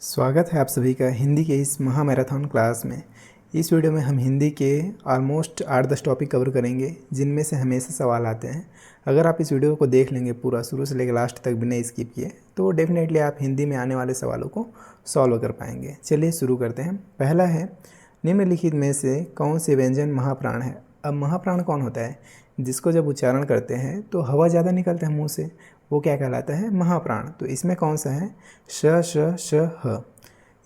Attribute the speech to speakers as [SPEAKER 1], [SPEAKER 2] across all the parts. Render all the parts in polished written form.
[SPEAKER 1] स्वागत है आप सभी का हिंदी के इस महामैराथन क्लास में। इस वीडियो में हम हिंदी के ऑलमोस्ट 8-10 टॉपिक कवर करेंगे जिनमें से हमेशा सवाल आते हैं। अगर आप इस वीडियो को देख लेंगे पूरा शुरू से लेकर लास्ट तक बिना स्किप किए तो डेफिनेटली आप हिंदी में आने वाले सवालों को सॉल्व कर पाएंगे। चलिए शुरू करते हैं। पहला है, निम्नलिखित में से कौन से व्यंजन महाप्राण है। अब महाप्राण कौन होता है? जिसको जब उच्चारण करते हैं तो हवा ज़्यादा निकलता है मुंह से, वो क्या कहलाता है? महाप्राण। तो इसमें कौन सा है? श श श ह।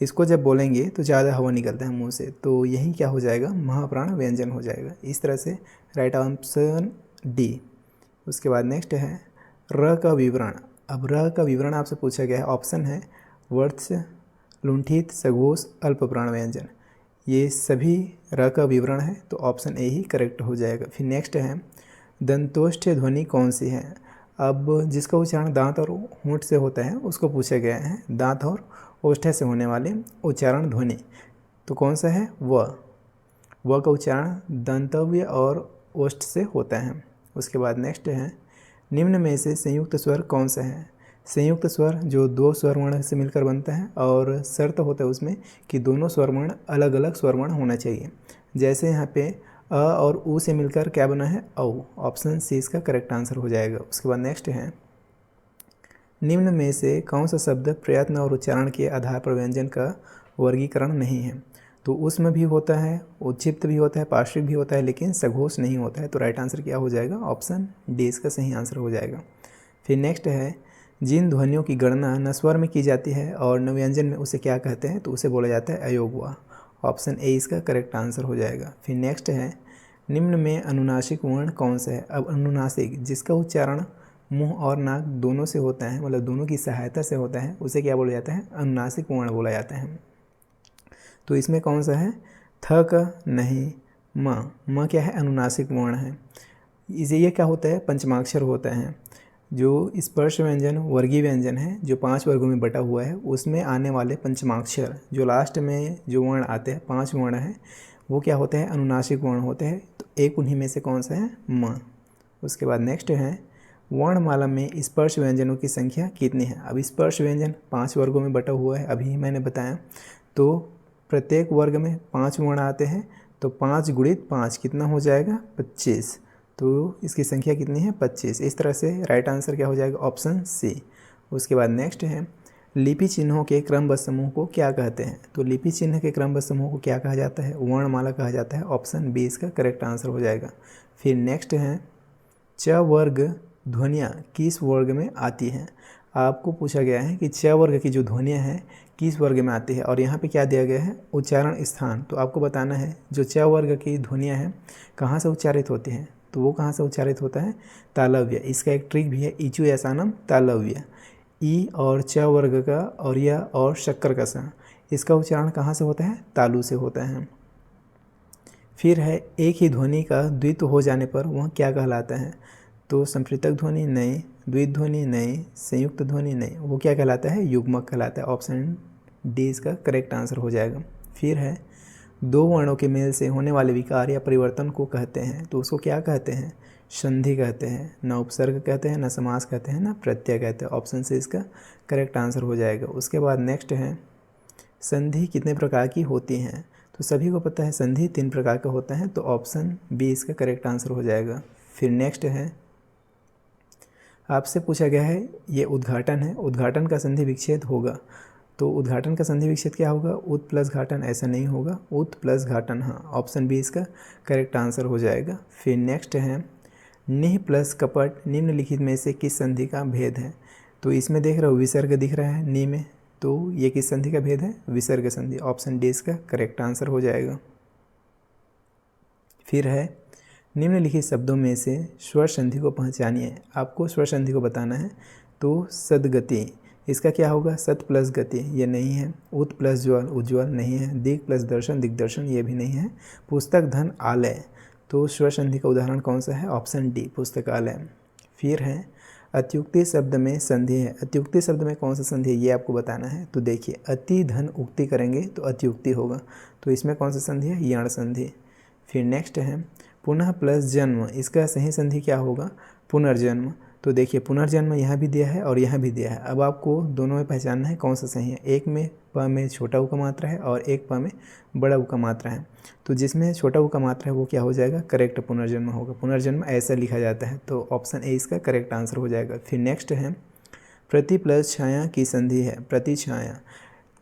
[SPEAKER 1] इसको जब बोलेंगे तो ज़्यादा हवा निकलता है मुंह से, तो यही क्या हो जाएगा? महाप्राण व्यंजन हो जाएगा। इस तरह से राइट ऑप्शन डी। उसके बाद नेक्स्ट है र का विवरण। अब र का विवरण आपसे पूछा गया है, ऑप्शन है वर्ष, लुंठित, सघोष, अल्पप्राण व्यंजन। ये सभी र का विवरण है, तो ऑप्शन ए ही करेक्ट हो जाएगा। फिर नेक्स्ट है दंतोष्ठ ध्वनि कौन सी है। अब जिसका उच्चारण दांत और होंठ से होता है उसको पूछा गया है, दांत और ओष्ठ से होने वाले उच्चारण ध्वनि, तो कौन सा है? व का उच्चारण दंतव्य और ओष्ठ से होता है। उसके बाद नेक्स्ट है निम्न में से संयुक्त स्वर कौन सा है। संयुक्त स्वर जो दो स्वरवर्ण से मिलकर बनता है और शर्त होता है उसमें कि दोनों स्वरवर्ण अलग अलग स्वरवर्ण होना चाहिए। जैसे यहाँ पे अ और उ से मिलकर क्या बना है? औ। ऑप्शन सी इसका करेक्ट आंसर हो जाएगा। उसके बाद नेक्स्ट है निम्न में से कौन सा शब्द प्रयत्न और उच्चारण के आधार पर व्यंजन का वर्गीकरण नहीं है। तो उसमें भी होता है, उच्छिप्त भी होता है, पार्श्विक भी होता है, लेकिन सघोष नहीं होता है। तो राइट आंसर क्या हो जाएगा? ऑप्शन डी इसका सही आंसर हो जाएगा। फिर नेक्स्ट है जिन ध्वनियों की गणना न स्वर में की जाती है और न व्यंजन में, उसे क्या कहते हैं? तो उसे बोला जाता है अयोग हुआ। ऑप्शन ए इसका करेक्ट आंसर हो जाएगा। फिर नेक्स्ट है निम्न में अनुनासिक वर्ण कौन सा है। अब अनुनासिक जिसका उच्चारण मुंह और नाक दोनों से होता है, मतलब दोनों की सहायता से होता है, उसे क्या बोला जाता है? अनुनासिक वर्ण बोला जाता है। तो इसमें कौन सा है? थ का नहीं, म क्या है? अनुनासिक वर्ण है। इसे ये क्या होता है? पंचमाक्षर होता है। जो स्पर्श व्यंजन वर्गीय व्यंजन है जो 5 वर्गों में बटा हुआ है, उसमें आने वाले पंचमाक्षर जो लास्ट में जो वर्ण आते हैं, 5 वर्ण हैं, वो क्या होते हैं? अनुनासिक वर्ण होते हैं। तो एक उन्हीं में से कौन सा है? म। उसके बाद नेक्स्ट है वर्णमाला में स्पर्श व्यंजनों की संख्या कितनी है। अब स्पर्श व्यंजन 5 वर्गों में बटा हुआ है, अभी मैंने बताया। तो प्रत्येक वर्ग में 5 वर्ण आते हैं, तो 5 गुणित 5 कितना हो जाएगा? 25। तो इसकी संख्या कितनी है? 25। इस तरह से राइट आंसर क्या हो जाएगा? Option C. उसके बाद नेक्स्ट है लिपि चिन्हों के क्रमबद्ध समूह को क्या कहते हैं। तो लिपि चिन्ह के क्रमबद्ध समूह को क्या कहा जाता है? वर्णमाला कहा जाता है। ऑप्शन बी इसका करेक्ट आंसर हो जाएगा। फिर नेक्स्ट है च वर्ग ध्वनियाँ किस वर्ग में आती हैं। आपको पूछा गया है कि च वर्ग की जो ध्वनियाँ हैं किस वर्ग में आती है, और यहाँ पे क्या दिया गया है? उच्चारण स्थान। तो आपको बताना है जो च वर्ग की ध्वनियाँ हैं कहाँ से उच्चारित होती हैं। तो वो कहाँ से उच्चारित होता है? तालव्य। इसका एक ट्रिक भी है, ईचु यासानम तालव्य। ई और च वर्ग का और य और शक्कर का सा, इसका उच्चारण कहाँ से होता है? तालु से होता है। फिर है एक ही ध्वनि का द्वित्व हो जाने पर वह क्या कहलाता है। तो संपृक्तक ध्वनि नहीं, द्वित ध्वनि नहीं, संयुक्त ध्वनि नहीं, वो क्या कहलाता है? युग्मक कहलाता है। ऑप्शन डी इसका करेक्ट आंसर हो जाएगा। फिर है दो वर्णों के मेल से होने वाले विकार या परिवर्तन को कहते हैं, तो उसको क्या कहते हैं? संधि कहते हैं। न उपसर्ग कहते हैं, न समास कहते हैं, न प्रत्यय कहते हैं। ऑप्शन सी इसका करेक्ट आंसर हो जाएगा। उसके बाद नेक्स्ट है संधि कितने प्रकार की होती हैं। तो सभी को पता है संधि 3 प्रकार का होता है, तो ऑप्शन बी इसका करेक्ट आंसर हो जाएगा। फिर नेक्स्ट है आपसे पूछा गया है, ये उद्घाटन है, उद्घाटन का संधि विच्छेद होगा। तो उद्घाटन का संधि विच्छेद क्या होगा? उत प्लस घाटन, ऐसा नहीं होगा, उत प्लस घाटन। हाँ, ऑप्शन बी इसका करेक्ट आंसर हो जाएगा। फिर नेक्स्ट है निह प्लस कपट निम्नलिखित में से किस संधि का भेद है। तो इसमें देख रहे हो विसर्ग दिख रहा है नी में, तो ये किस संधि का भेद है? विसर्ग संधि। ऑप्शन डी इसका करेक्ट आंसर हो जाएगा। फिर है निम्नलिखित शब्दों में से स्वर संधि को पहचानिए। आपको स्वर संधि को बताना है। तो सदगति, इसका क्या होगा? सत प्लस गति, ये नहीं है। उत प्लस ज्वल, उज्ज्वल नहीं है। दिग प्लस दर्शन, दिग्दर्शन, ये भी नहीं है। पुस्तक धन आलय, तो स्वर संधि का उदाहरण कौन सा है? ऑप्शन डी पुस्तकालय। फिर है अत्युक्ति शब्द में संधि है। अत्युक्ति शब्द में कौन सा संधि है ये आपको बताना है। तो देखिए अति धन उक्ति करेंगे तो अत्युक्ति होगा, तो इसमें कौन सा संधि है? यण संधि। फिर नेक्स्ट है पुनः प्लस जन्म, इसका सही संधि क्या होगा? पुनर्जन्म। तो देखिए पुनर्जन्म यहाँ भी दिया है और यहाँ भी दिया है। अब आपको दोनों में पहचानना है कौन सा सही है। एक में प में छोटा ऊ का मात्रा है और एक प में बड़ा ऊ का मात्रा है। तो जिसमें छोटा ऊ का मात्रा है वो क्या हो जाएगा, करेक्ट पुनर्जन्म होगा। पुनर्जन्म ऐसा लिखा जाता है, तो ऑप्शन ए इसका करेक्ट आंसर हो जाएगा। फिर नेक्स्ट है प्रति प्लस छाया की संधि है। प्रति छाया,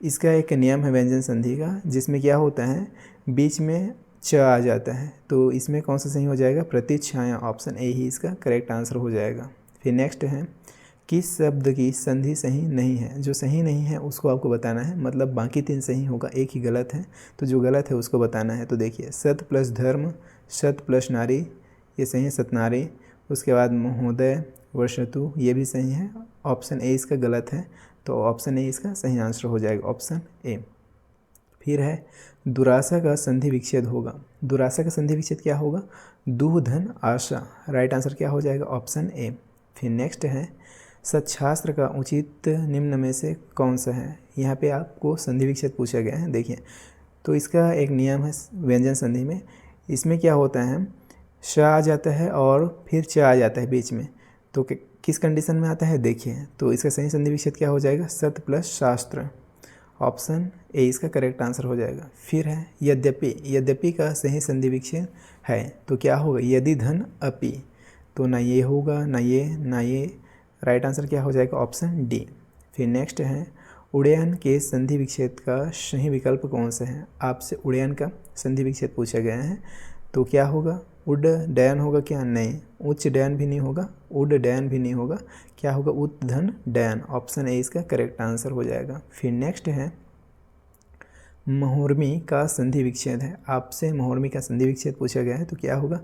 [SPEAKER 1] इसका एक नियम है व्यंजन संधि का, जिसमें क्या होता है बीच में च आ जाता है। तो इसमें कौन सा सही हो जाएगा, प्रति छाया। ऑप्शन ए ही इसका करेक्ट आंसर हो जाएगा। फिर नेक्स्ट है किस शब्द की संधि सही नहीं है। जो सही नहीं है उसको आपको बताना है, मतलब बाकी 3 सही होगा, एक ही गलत है, तो जो गलत है उसको बताना है। तो देखिए सत प्लस धर्म, सत प्लस नारी, ये सही है सतनारी। उसके बाद महोदय वर्षतु, ये भी सही है। ऑप्शन ए इसका गलत है, तो ऑप्शन ए इसका सही आंसर हो जाएगा, ऑप्शन ए। फिर है दुराशा का संधि विच्छेद होगा। दुराशा का संधि विच्छेद क्या होगा, दुह धन आशा। राइट आंसर क्या हो जाएगा, ऑप्शन ए। फिर नेक्स्ट है सच्छास्त्र का उचित निम्न में से कौन सा है। यहाँ पे आपको संधि विच्छेद पूछा गया है। देखिए तो इसका एक नियम है व्यंजन संधि में, इसमें क्या होता है श आ जाता है और फिर च आ जाता है बीच में। तो किस कंडीशन में आता है देखिए, तो इसका सही संधि विच्छेद क्या हो जाएगा, सत प्लस शास्त्र। ऑप्शन ए इसका करेक्ट आंसर हो जाएगा। फिर है यद्यपि, यद्यपि का सही संधि विच्छेद है तो क्या होगा, यदि धन अपि। तो ना ये होगा ना ये ना ये, राइट आंसर क्या हो जाएगा, ऑप्शन डी। फिर नेक्स्ट है उड़यन के संधि विच्छेद का सही विकल्प कौन सा है। आपसे उड़यन का संधि विच्छेद पूछा गया है, तो क्या होगा, उड डयन होगा क्या, नहीं। उच्च डयन भी नहीं होगा, उड डयन भी नहीं होगा, क्या होगा, उत धन डयन। ऑप्शन ए इसका करेक्ट आंसर हो जाएगा। फिर नेक्स्ट है महोर्मी का संधि विच्छेद है। आपसे महोर्मी का संधि विच्छेद पूछा गया है, तो क्या होगा,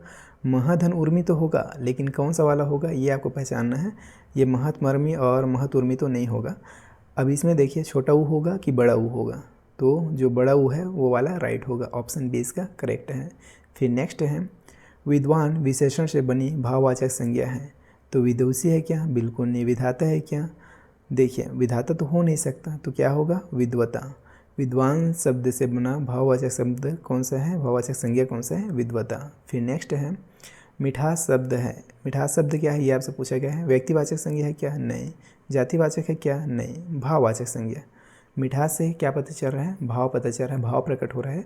[SPEAKER 1] महाधन उर्मी तो होगा, लेकिन कौन सा वाला होगा ये आपको पहचानना है। ये महतमर्मी और महतुर्मी तो नहीं होगा। अब इसमें देखिए छोटा ऊ होगा कि बड़ा ऊ होगा, तो जो बड़ा ऊ है वो वाला राइट होगा, ऑप्शन बी इसका करेक्ट है। फिर नेक्स्ट है विद्वान विशेषण से बनी भाववाचक संज्ञा है। तो विदुषी है क्या, बिल्कुल नहीं। विधाता है क्या, देखिए विधाता तो हो नहीं सकता, तो क्या होगा, विद्वता। विद्वान शब्द से बना भाववाचक शब्द कौन सा है, भाववाचक संज्ञा कौन सा है, विद्वता। फिर नेक्स्ट है मिठास शब्द है। मिठास शब्द क्या है ये आपसे पूछा गया है। व्यक्तिवाचक संज्ञा है क्या, नहीं। जातिवाचक है क्या, नहीं। भाववाचक संज्ञा। मिठास से क्या पता चल रहा है, भाव पता चल रहा है, भाव प्रकट हो रहा है,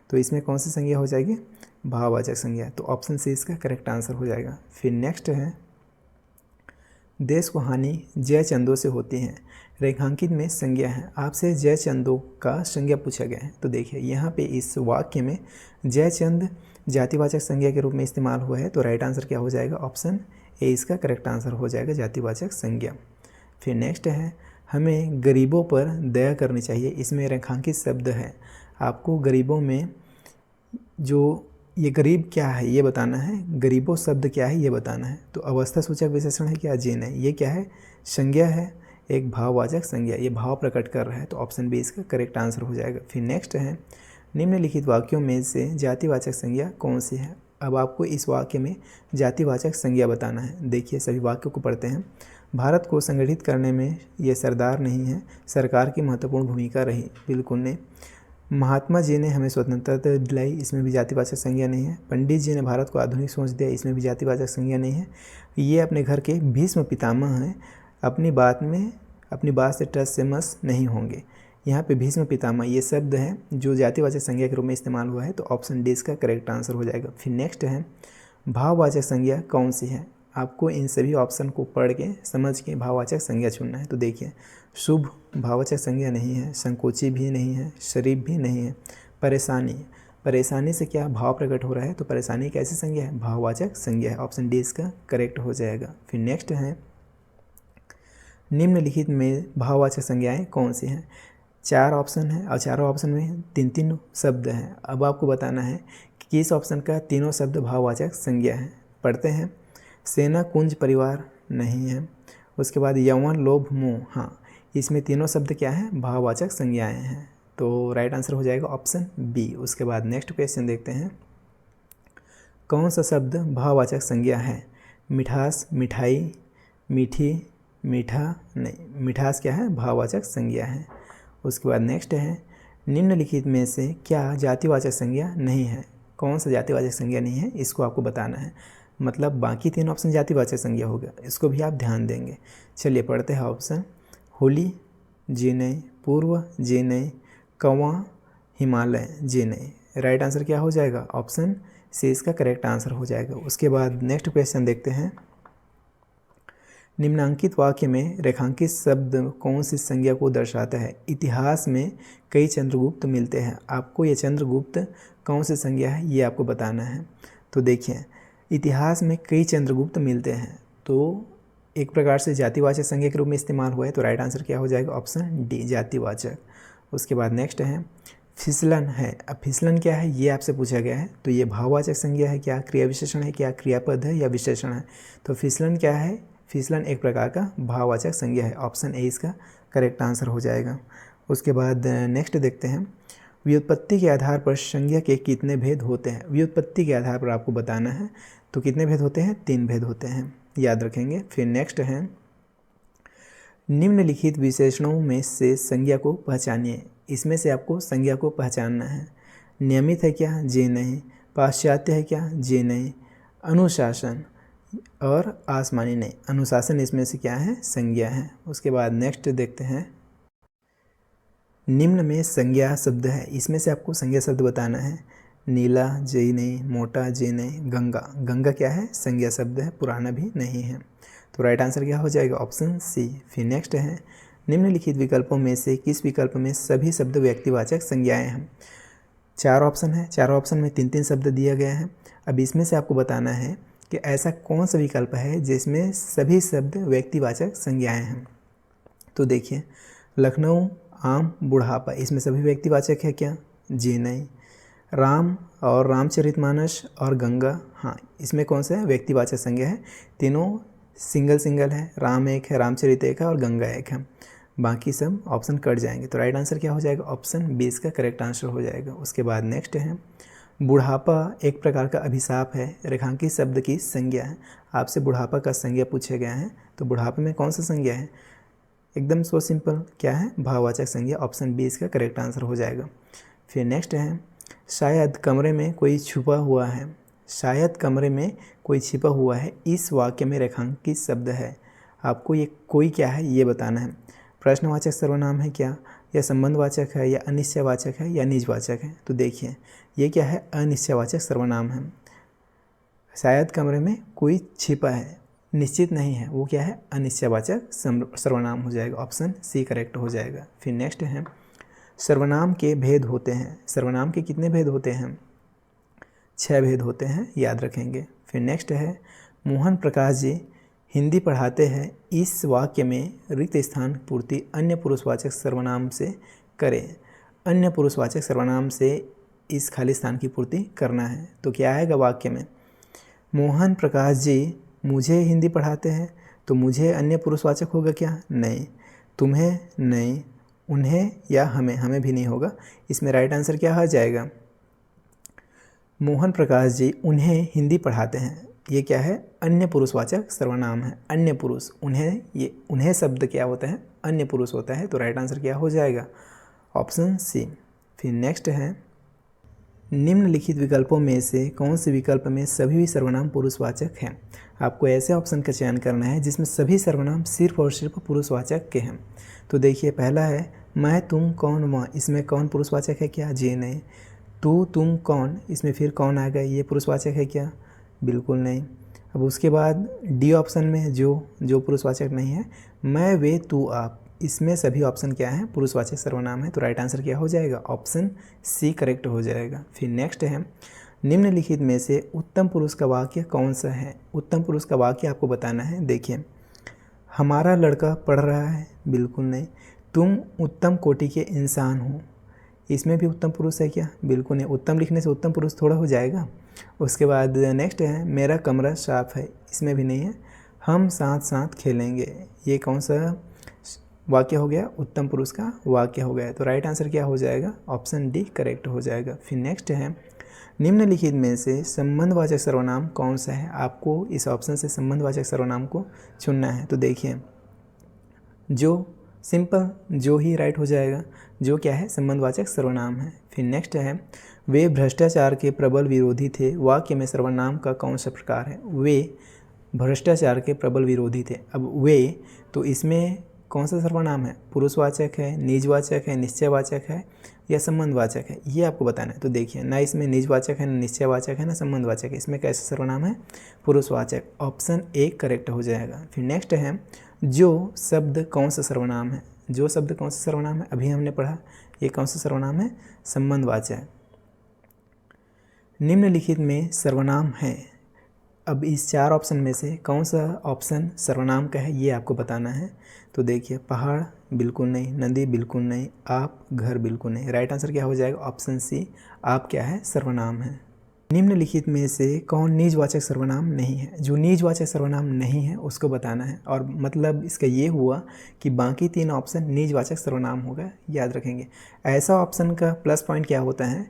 [SPEAKER 1] तो इसमें कौन सी संज्ञा हो जाएगी, भाववाचक संज्ञा। तो ऑप्शन सी इसका करेक्ट आंसर हो जाएगा। फिर नेक्स्ट है देश को हानि जय चंदों से होती है। रेखांकित में संज्ञा है, आपसे जय चंदों का संज्ञा पूछा गया है। तो देखिए यहाँ पे इस वाक्य में जय चंद जातिवाचक संज्ञा के रूप में इस्तेमाल हुआ है, तो राइट आंसर क्या हो जाएगा, ऑप्शन ए इसका करेक्ट आंसर हो जाएगा, जातिवाचक संज्ञा। फिर नेक्स्ट है हमें गरीबों पर दया करनी चाहिए। इसमें रेखांकित शब्द है, आपको गरीबों में जो ये गरीब क्या है ये बताना है, गरीबों शब्द क्या है ये बताना है। तो अवस्था सूचक विशेषण है क्या, जी नहीं। ये क्या है, संज्ञा है, एक भाववाचक संज्ञा, ये भाव प्रकट कर रहा है, तो ऑप्शन बी इसका करेक्ट आंसर हो जाएगा। फिर नेक्स्ट है निम्नलिखित वाक्यों में से जातिवाचक संज्ञा कौन सी है। अब आपको इस वाक्य में जातिवाचक संज्ञा बताना है। देखिए सभी वाक्यों को पढ़ते हैं। भारत को संगठित करने में ये सरदार नहीं है, सरकार की महत्वपूर्ण भूमिका रही, बिल्कुल नहीं। महात्मा जी ने हमें स्वतंत्रता दिलाई, इसमें भी जातिवाचक संज्ञा नहीं है। पंडित जी ने भारत को आधुनिक सोच दिया, इसमें भी जातिवाचक संज्ञा नहीं है। ये अपने घर के भीष्म पितामह हैं, अपनी बात से टस से मस नहीं होंगे। यहाँ पे भीष्म पितामह ये शब्द है जो जातिवाचक संज्ञा के रूप में इस्तेमाल हुआ है, तो ऑप्शन डी इसका करेक्ट आंसर हो जाएगा। फिर नेक्स्ट है भाववाचक संज्ञा कौन सी है। आपको इन सभी ऑप्शन को पढ़ के समझ के भाववाचक संज्ञा चुनना है। तो देखिए शुभ भाववाचक संज्ञा नहीं है, संकोची भी नहीं है, शरीफ भी नहीं है। परेशानी, परेशानी से क्या भाव प्रकट हो रहा है, तो परेशानी कैसी संज्ञा है, भाववाचक संज्ञा है, ऑप्शन डी इसका करेक्ट हो जाएगा। फिर नेक्स्ट है निम्नलिखित में भाववाचक संज्ञाएं कौन सी हैं। 4 ऑप्शन है और चारों ऑप्शन में 3-3 शब्द हैं। अब आपको बताना है कि किस ऑप्शन का तीनों शब्द भाववाचक संज्ञा है। पढ़ते हैं। सेना कुंज परिवार नहीं है। उसके बाद यौवन लोभ मोह, हाँ, इसमें तीनों शब्द क्या हैं, भाववाचक संज्ञाएं हैं, तो राइट आंसर हो जाएगा ऑप्शन बी। उसके बाद नेक्स्ट क्वेश्चन देखते हैं। कौन सा शब्द भाववाचक संज्ञा है। मिठास, मिठाई, मीठी, मीठा नहीं। मिठास क्या है, भाववाचक संज्ञा है। उसके बाद नेक्स्ट है निम्नलिखित में से क्या जातिवाचक संज्ञा नहीं है। कौन सा जातिवाचक संज्ञा नहीं है, इसको आपको बताना है। मतलब बाकी 3 ऑप्शन जातिवाचक संज्ञा हो गया, इसको भी आप ध्यान देंगे। चलिए पढ़ते हैं ऑप्शन। होली जी नहीं, पूर्व जी नहीं, कंवा हिमालय जी नहीं। राइट आंसर क्या हो जाएगा? ऑप्शन सी इसका करेक्ट आंसर हो जाएगा। उसके बाद नेक्स्ट क्वेश्चन देखते हैं। निम्नांकित वाक्य में रेखांकित शब्द कौन सी संज्ञा को दर्शाता है? इतिहास में कई चंद्रगुप्त मिलते हैं। आपको ये चंद्रगुप्त कौन सी संज्ञा है ये आपको बताना है। तो देखिए, इतिहास में कई चंद्रगुप्त मिलते हैं, तो एक प्रकार से जातिवाचक संज्ञा के रूप में इस्तेमाल हुआ है। तो राइट आंसर क्या हो जाएगा? ऑप्शन डी जातिवाचक। उसके बाद नेक्स्ट है फिसलन है। अब फिसलन क्या है ये आपसे पूछा गया है। तो ये भाववाचक संज्ञा है क्या, क्रिया विशेषण है क्या, क्रियापद है या विशेषण है? तो फिसलन क्या है? फिसलन एक प्रकार का भाववाचक संज्ञा है। ऑप्शन ए इसका करेक्ट आंसर हो जाएगा। उसके बाद नेक्स्ट देखते हैं। व्युत्पत्ति के आधार पर संज्ञा के कितने भेद होते हैं? व्युत्पत्ति के आधार पर आपको बताना है। तो कितने भेद होते हैं? 3 भेद होते हैं, याद रखेंगे। फिर नेक्स्ट है निम्नलिखित विशेषणों में से संज्ञा को पहचानिए। इसमें से आपको संज्ञा को पहचानना है। नियमित है क्या? जी नहीं। पाश्चात्य है क्या? जी नहीं। अनुशासन और आसमानी नहीं। अनुशासन इसमें से क्या है? संज्ञा है। उसके बाद नेक्स्ट देखते हैं। निम्न में संज्ञा शब्द है, इसमें से आपको संज्ञा शब्द बताना है। नीला जी नहीं, मोटा जी नहीं, गंगा। गंगा क्या है? संज्ञा शब्द है, पुराना भी नहीं है। तो राइट आंसर क्या हो जाएगा? Option C. फिर नेक्स्ट है निम्नलिखित विकल्पों में से किस विकल्प में सभी शब्द व्यक्तिवाचक संज्ञाएं हैं? 4 ऑप्शन है, 4 ऑप्शन में 3-3 शब्द दिया गया है। अब इसमें से आपको बताना है कि ऐसा कौन सा विकल्प है जिसमें सभी शब्द व्यक्तिवाचक संज्ञाएं हैं। तो देखिए, लखनऊ, आम, बुढ़ापा, इसमें सभी व्यक्तिवाचक है क्या? जी नहीं। राम और रामचरितमानस और गंगा, हाँ, इसमें कौन सा है? व्यक्तिवाचक संज्ञा है। तीनों सिंगल सिंगल है, राम एक है, रामचरित एक है और गंगा एक है। बाकी सब ऑप्शन कट जाएंगे। तो राइट आंसर क्या हो जाएगा? ऑप्शन बी इसका करेक्ट आंसर हो जाएगा। उसके बाद नेक्स्ट है बुढ़ापा एक प्रकार का अभिशाप है, रेखांकित शब्द की संज्ञा है। आपसे बुढ़ापा का संज्ञा पूछे गया है, तो बुढ़ापे में कौन सा संज्ञा है? एकदम सो सिंपल, क्या है? भाववाचक संज्ञा। ऑप्शन बी इसका करेक्ट आंसर हो जाएगा। फिर नेक्स्ट है शायद कमरे में कोई छुपा हुआ है। शायद कमरे में कोई छिपा हुआ है, इस वाक्य में रेखांकित शब्द है। आपको ये कोई क्या है ये बताना है। प्रश्नवाचक सर्वनाम है क्या, या संबंधवाचक है, या अनिश्चयवाचक है, या निजवाचक है? तो देखिए, ये क्या है? अनिश्चयवाचक सर्वनाम है। शायद कमरे में कोई छिपा है, निश्चित नहीं है, वो क्या है? अनिश्चयवाचक सर्वनाम हो जाएगा। ऑप्शन सी करेक्ट हो जाएगा। फिर नेक्स्ट है सर्वनाम के भेद होते हैं। सर्वनाम के कितने भेद होते हैं? 6 भेद होते हैं, याद रखेंगे। फिर नेक्स्ट है मोहन प्रकाश जी हिंदी पढ़ाते हैं, इस वाक्य में रिक्त स्थान पूर्ति अन्य पुरुषवाचक सर्वनाम से करें। अन्य पुरुषवाचक सर्वनाम से इस खाली स्थान की पूर्ति करना है। तो क्या आएगा वाक्य में? मोहन प्रकाश जी मुझे हिंदी पढ़ाते हैं, तो मुझे अन्य पुरुषवाचक होगा क्या? नहीं। तुम्हें नहीं, उन्हें या हमें, हमें भी नहीं होगा। इसमें राइट आंसर क्या आ जाएगा? मोहन प्रकाश जी उन्हें हिंदी पढ़ाते हैं, ये क्या है? अन्य पुरुषवाचक सर्वनाम है। अन्य पुरुष, उन्हें, ये उन्हें शब्द क्या होता है? अन्य पुरुष होता है। तो राइट आंसर क्या हो जाएगा? Option C. फिर नेक्स्ट है निम्नलिखित विकल्पों में से कौन से विकल्प में सभी सर्वनाम पुरुषवाचक हैं? आपको ऐसे ऑप्शन का चयन करना है जिसमें सभी सर्वनाम सिर्फ और सिर्फ पुरुषवाचक के हैं। तो देखिए, पहला है मैं, तुम, कौन, वह, इसमें कौन पुरुषवाचक है क्या? जी नहीं। तू, तुम, कौन, इसमें फिर कौन आ गया? ये पुरुषवाचक है क्या? बिल्कुल नहीं। अब उसके बाद डी ऑप्शन में जो पुरुषवाचक नहीं है, मैं, वे, तू, आप, इसमें सभी ऑप्शन क्या है? पुरुषवाचक सर्वनाम है। तो राइट आंसर क्या हो जाएगा? ऑप्शन सी करेक्ट हो जाएगा। फिर नेक्स्ट है निम्नलिखित में से उत्तम पुरुष का वाक्य कौन सा है? उत्तम पुरुष का वाक्य आपको बताना है। देखिए, हमारा लड़का पढ़ रहा है, बिल्कुल नहीं। तुम उत्तम कोटि के इंसान हो, इसमें भी उत्तम पुरुष है क्या? बिल्कुल नहीं। उत्तम लिखने से उत्तम पुरुष थोड़ा हो जाएगा। उसके बाद नेक्स्ट है मेरा कमरा साफ है, इसमें भी नहीं है। हम साथ साथ खेलेंगे, ये कौन सा वाक्य हो गया? उत्तम पुरुष का वाक्य हो गया। तो राइट आंसर क्या हो जाएगा? ऑप्शन डी करेक्ट हो जाएगा। फिर नेक्स्ट है निम्नलिखित में से संबंधवाचक सर्वनाम कौन सा है? आपको इस ऑप्शन से संबंधवाचक सर्वनाम को चुनना है। तो देखिए, जो, सिंपल, जो ही राइट हो जाएगा। जो क्या है? संबंधवाचक सर्वनाम है। फिर नेक्स्ट है वे भ्रष्टाचार के प्रबल विरोधी थे। वाक्य में सर्वनाम का कौन सा प्रकार है? वे भ्रष्टाचार के प्रबल विरोधी थे। अब वे, तो इसमें कौन सा सर्वनाम है? पुरुषवाचक है, निजवाचक है, निश्चयवाचक है या संबंधवाचक है, ये आपको बताना है। तो देखिए, ना इसमें निजवाचक है, ना निश्चयवाचक है, ना संबंधवाचक है, इसमें कैसा सर्वनाम है? पुरुषवाचक। ऑप्शन ए करेक्ट हो जाएगा। फिर नेक्स्ट है, जो शब्द कौन सा सर्वनाम है? जो शब्द कौन सा सर्वनाम है? अभी हमने पढ़ा, ये कौन सा सर्वनाम है? संबंधवाचक। निम्नलिखित में सर्वनाम है। अब इस 4 ऑप्शन में से कौन सा ऑप्शन सर्वनाम का है, ये आपको बताना है। तो देखिए, पहाड़ बिल्कुल नहीं, नदी बिल्कुल नहीं, आप, घर बिल्कुल नहीं। राइट आंसर क्या हो जाएगा? ऑप्शन सी, आप क्या है? सर्वनाम है। निम्नलिखित में से कौन निजवाचक सर्वनाम नहीं है? जो निजवाचक सर्वनाम नहीं है उसको बताना है। और मतलब इसका ये हुआ कि बाकी 3 ऑप्शन निजवाचक सर्वनाम होगा, याद रखेंगे। ऐसा ऑप्शन का प्लस पॉइंट क्या होता है?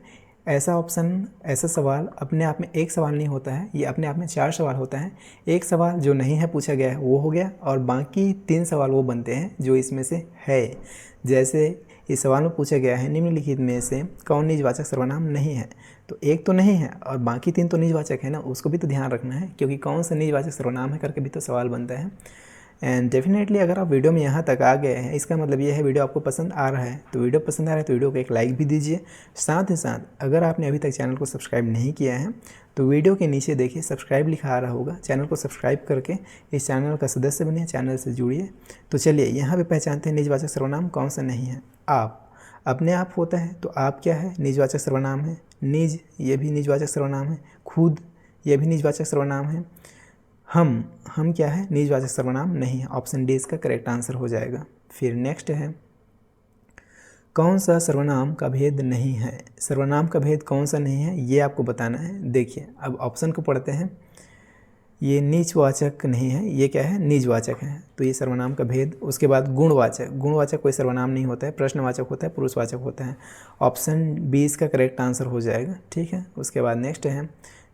[SPEAKER 1] ऐसा ऑप्शन, ऐसा सवाल अपने आप में एक सवाल नहीं होता है, ये अपने आप में 4 सवाल होता है। एक सवाल जो नहीं है पूछा गया है वो हो गया, और बाकी 3 सवाल वो बनते हैं जो इसमें से है। जैसे इस सवाल में पूछा गया है, निम्नलिखित में से कौन निजवाचक सर्वनाम नहीं है? तो एक तो नहीं है और बाकी 3 तो निजवाचक है ना, उसको भी तो ध्यान रखना है, क्योंकि कौन सा निजवाचक सर्वनाम है करके भी तो सवाल बनता है। एंड डेफिनेटली अगर आप वीडियो में यहाँ तक आ गए हैं, इसका मतलब ये है वीडियो आपको पसंद आ रहा है। तो वीडियो पसंद आ रहा है तो वीडियो को एक लाइक भी दीजिए। साथ ही साथ अगर आपने अभी तक चैनल को सब्सक्राइब नहीं किया है तो वीडियो के नीचे देखिए सब्सक्राइब लिखा आ रहा होगा, चैनल को सब्सक्राइब करके इस चैनल का सदस्य बनिए, चैनल से जुड़िए। तो चलिए यहाँ पर पहचानते हैं निजवाचक सर्वनाम कौन सा नहीं है। आप, अपने आप होता है तो आप क्या है? निजवाचक सर्वनाम है। निज, ये भी निजवाचक सर्वनाम है। खुद, ये भी निजवाचक सर्वनाम है। हम क्या है? निजवाचक सर्वनाम नहीं है। ऑप्शन डी इसका करेक्ट आंसर हो जाएगा। फिर नेक्स्ट है, कौन सा सर्वनाम का भेद नहीं है? सर्वनाम का भेद कौन सा नहीं है, ये आपको बताना है। देखिए, अब ऑप्शन को पढ़ते हैं। ये नीचवाचक नहीं है, ये क्या है? निजवाचक है, तो ये सर्वनाम का भेद। उसके बाद गुणवाचक, गुणवाचक कोई सर्वनाम नहीं होता है, प्रश्नवाचक होता है, पुरुषवाचक होता है। ऑप्शन बी इसका करेक्ट आंसर हो जाएगा। ठीक है, उसके बाद नेक्स्ट है,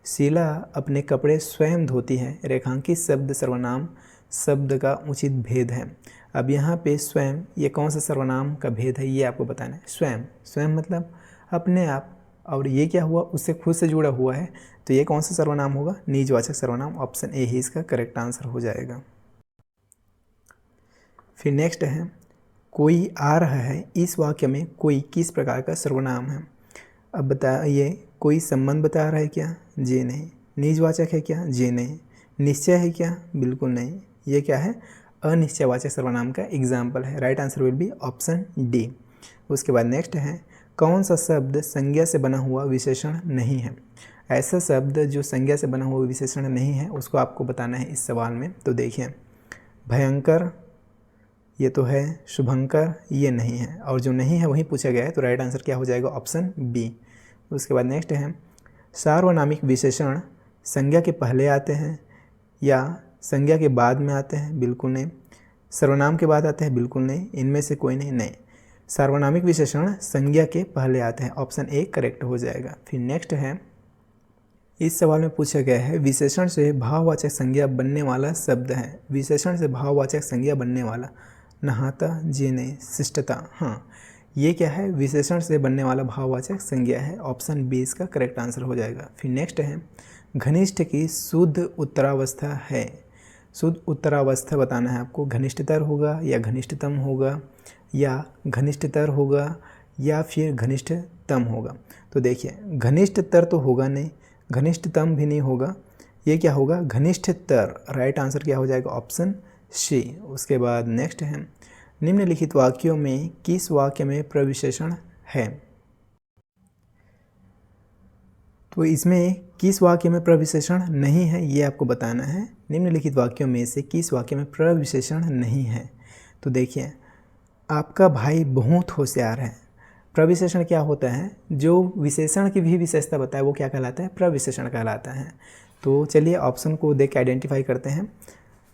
[SPEAKER 1] शीला अपने कपड़े स्वयं धोती है। रेखांकित शब्द सर्वनाम शब्द का उचित भेद है। अब यहाँ पे स्वयं, ये कौन सा सर्वनाम का भेद है, ये आपको बताना है। स्वयं, स्वयं मतलब अपने आप, और ये क्या हुआ? उससे खुद से जुड़ा हुआ है, तो ये कौन सा सर्वनाम होगा? निजवाचक सर्वनाम। ऑप्शन ए ही इसका करेक्ट आंसर हो जाएगा। फिर नेक्स्ट है, कोई आ रहा है। इस वाक्य में कोई किस प्रकार का सर्वनाम है? अब बताइए, कोई संबंध बता रहा है क्या? जी नहीं। निजवाचक है क्या? जी नहीं। निश्चय है क्या? बिल्कुल नहीं। ये क्या है? अनिश्चयवाचक सर्वनाम का एग्जाम्पल है। Right answer will be option D. उसके बाद नेक्स्ट है, कौन सा शब्द संज्ञा से बना हुआ विशेषण नहीं है? ऐसा शब्द जो संज्ञा से बना हुआ विशेषण नहीं है उसको आपको बताना है इस सवाल में। तो देखिए, भयंकर ये तो है, शुभंकर ये नहीं है, और जो नहीं है वही पूछा गया है, तो राइट आंसर क्या हो जाएगा? Option B. उसके बाद नेक्स्ट है, सार्वनामिक विशेषण संज्ञा के पहले आते हैं या संज्ञा के बाद में आते हैं? बिल्कुल नहीं। सर्वनाम के बाद आते हैं? बिल्कुल नहीं। इनमें से कोई नहीं। नहीं, सार्वनामिक विशेषण संज्ञा के पहले आते हैं। ऑप्शन ए करेक्ट हो जाएगा। फिर नेक्स्ट है, इस सवाल में पूछा गया है, विशेषण से भाववाचक संज्ञा बनने वाला शब्द है। विशेषण से भाववाचक संज्ञा बनने वाला, नहाता, जी नहीं। शिष्टता, हाँ, ये क्या है? विशेषण से बनने वाला भाववाचक संज्ञा है। ऑप्शन बी इसका करेक्ट आंसर हो जाएगा। फिर नेक्स्ट है, घनिष्ठ की शुद्ध उत्तरावस्था है। शुद्ध उत्तरावस्था बताना है आपको। घनिष्ठतर होगा या घनिष्ठतम होगा या घनिष्ठतर होगा या फिर घनिष्ठतम होगा? तो देखिए, घनिष्ठतर तो होगा नहीं, घनिष्ठतम भी नहीं होगा, ये क्या होगा? घनिष्ठतर। राइट आंसर क्या हो जाएगा? Option C. उसके बाद नेक्स्ट है, निम्नलिखित वाक्यों में किस वाक्य में प्रविशेषण है? तो इसमें किस वाक्य में प्रविशेषण नहीं है, ये आपको बताना है। निम्नलिखित वाक्यों में से किस वाक्य में प्रविशेषण नहीं है? तो देखिए, आपका भाई बहुत होशियार है। प्रविशेषण क्या होता है? जो विशेषण की भी विशेषता बताए वो क्या कहलाता है? प्रविशेषण कहलाता है। तो चलिए ऑप्शन को देख के आइडेंटिफाई करते हैं।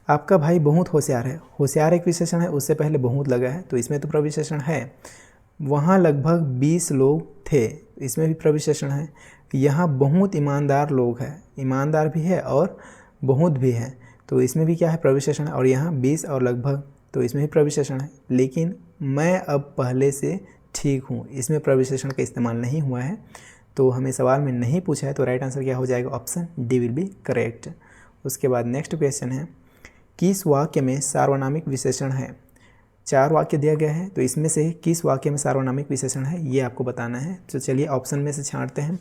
[SPEAKER 1] आपका भाई बहुत होशियार है, होशियार एक विशेषण है, उससे पहले बहुत लगा है, तो इसमें तो प्रविशेषण है। वहाँ लगभग 20 लोग थे, इसमें भी प्रविशेषण है। यहाँ बहुत ईमानदार लोग हैं, ईमानदार भी है और बहुत भी है, तो इसमें भी क्या है? प्रविशेषण है। और यहाँ 20 और लगभग, तो इसमें भी प्रविशेषण है। लेकिन मैं अब पहले से ठीक हूँ, इसमें प्रविशेषण का इस्तेमाल नहीं हुआ है। तो हमें सवाल में नहीं पूछा है, तो राइट आंसर क्या हो जाएगा, option D will be correct. उसके बाद नेक्स्ट क्वेश्चन है, किस वाक्य में सार्वनामिक विशेषण है। 4 वाक्य दिया गया है, तो इसमें से किस वाक्य में सार्वनामिक विशेषण है ये आपको बताना है। तो चलिए ऑप्शन में से छांटते हैं।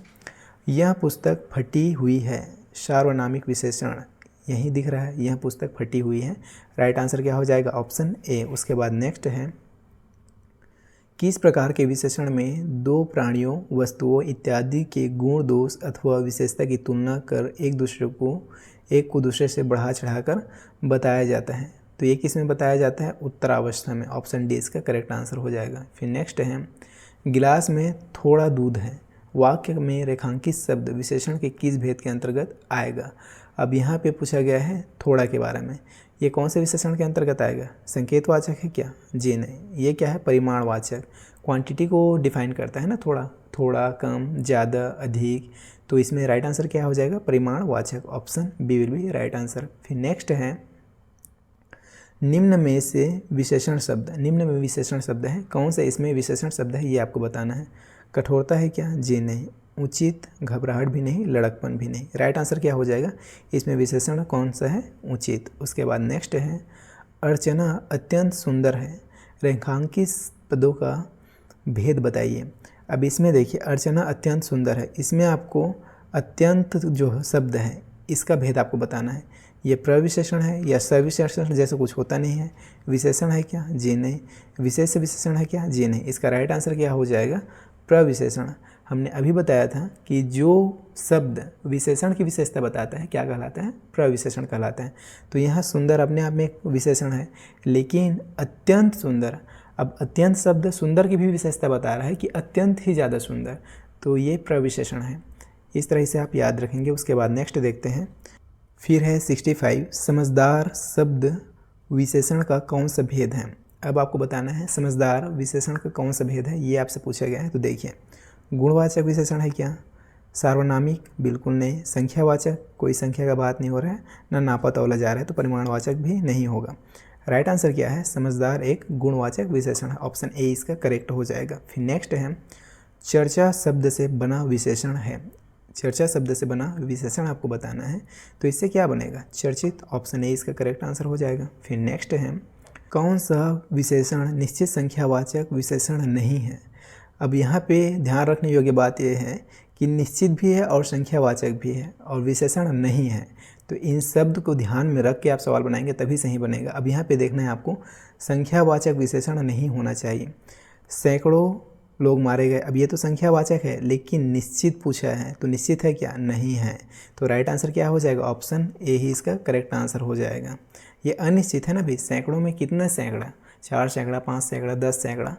[SPEAKER 1] यह पुस्तक फटी हुई है, सार्वनामिक विशेषण यही दिख रहा है, यह पुस्तक फटी हुई है। राइट आंसर क्या हो जाएगा, ऑप्शन ए। उसके बाद नेक्स्ट है, किस प्रकार के विशेषण में दो प्राणियों, वस्तुओं इत्यादि के गुण, दोष अथवा विशेषता की तुलना कर एक को दूसरे से बढ़ा चढ़ाकर बताया जाता है। तो ये किस में बताया जाता है, उत्तरावस्था में। ऑप्शन डी इसका करेक्ट आंसर हो जाएगा। फिर नेक्स्ट है, गिलास में थोड़ा दूध है, वाक्य में रेखांकित शब्द विशेषण के किस भेद के अंतर्गत आएगा। अब यहाँ पे पूछा गया है थोड़ा के बारे में, ये कौन से विशेषण के अंतर्गत आएगा, संकेतवाचक है क्या, जी नहीं। ये क्या है, परिमाणवाचक, क्वांटिटी को डिफाइन करता है ना, थोड़ा कम ज़्यादा अधिक, तो इसमें राइट आंसर क्या हो जाएगा, परिमाणवाचक। Option B will be right answer. फिर नेक्स्ट है, निम्न में से विशेषण शब्द, निम्न में विशेषण शब्द है, कौन सा इसमें विशेषण शब्द है ये आपको बताना है। कठोरता है क्या, जी नहीं। उचित, घबराहट भी नहीं, लड़कपन भी नहीं। राइट आंसर क्या हो जाएगा, इसमें विशेषण कौन सा है, उचित। उसके बाद नेक्स्ट है, अर्चना अत्यंत सुंदर है, रेखांकित पदों का भेद बताइए। अब इसमें देखिए, अर्चना अत्यंत सुंदर है, इसमें आपको अत्यंत जो शब्द है इसका भेद आपको बताना है। ये प्रविशेषण है या सविशेषण जैसे कुछ होता नहीं है। विशेषण है क्या, जी नहीं। विशेष विशेषण है क्या, जी नहीं। इसका राइट आंसर क्या हो जाएगा, प्रविशेषण। हमने अभी बताया था कि जो शब्द विशेषण की विशेषता बताता है क्या कहलाता है, प्रविशेषण कहलाता है। तो यहाँ सुंदर अपने आप में एक विशेषण है, लेकिन अत्यंत सुंदर, अब अत्यंत शब्द सुंदर की भी विशेषता बता रहा है कि अत्यंत ही ज़्यादा सुंदर, तो ये प्रविशेषण है। इस तरह से आप याद रखेंगे। उसके बाद नेक्स्ट देखते हैं, फिर है 65, समझदार शब्द विशेषण का कौन सा भेद है। अब आपको बताना है समझदार विशेषण का कौन सा भेद है, ये आपसे पूछा गया है। तो देखिए, गुणवाचक विशेषण है क्या, सार्वनामिक बिल्कुल नहीं, संख्यावाचक कोई संख्या का बात नहीं हो रहा है, ना नापा तौला जा रहा है, तो परिमाणवाचक भी नहीं होगा। राइट आंसर क्या है, समझदार एक गुणवाचक विशेषण है। ऑप्शन ए इसका करेक्ट हो जाएगा। फिर नेक्स्ट है, चर्चा शब्द से बना विशेषण है, चर्चा शब्द से बना विशेषण आपको बताना है, तो इससे क्या बनेगा, चर्चित। ऑप्शन ए इसका करेक्ट आंसर हो जाएगा। फिर नेक्स्ट है, कौन सा विशेषण निश्चित संख्यावाचक विशेषण नहीं है। अब यहाँ पे ध्यान रखने योग्य बात यह है कि निश्चित भी है और संख्यावाचक भी है और विशेषण नहीं है, तो इन शब्द को ध्यान में रख के आप सवाल बनाएंगे तभी सही बनेगा। अब यहाँ पे देखना है आपको, संख्यावाचक विशेषण नहीं होना चाहिए। सैकड़ों लोग मारे गए, अब ये तो संख्यावाचक है, लेकिन निश्चित पूछा है, तो निश्चित है क्या, नहीं है। तो राइट आंसर क्या हो जाएगा, ऑप्शन ए ही इसका करेक्ट आंसर हो जाएगा। ये अनिश्चित है ना भाई, सैकड़ों में कितना सैकड़ा, 4 सैकड़ा, 5 सैकड़ा, 10 सैकड़ा,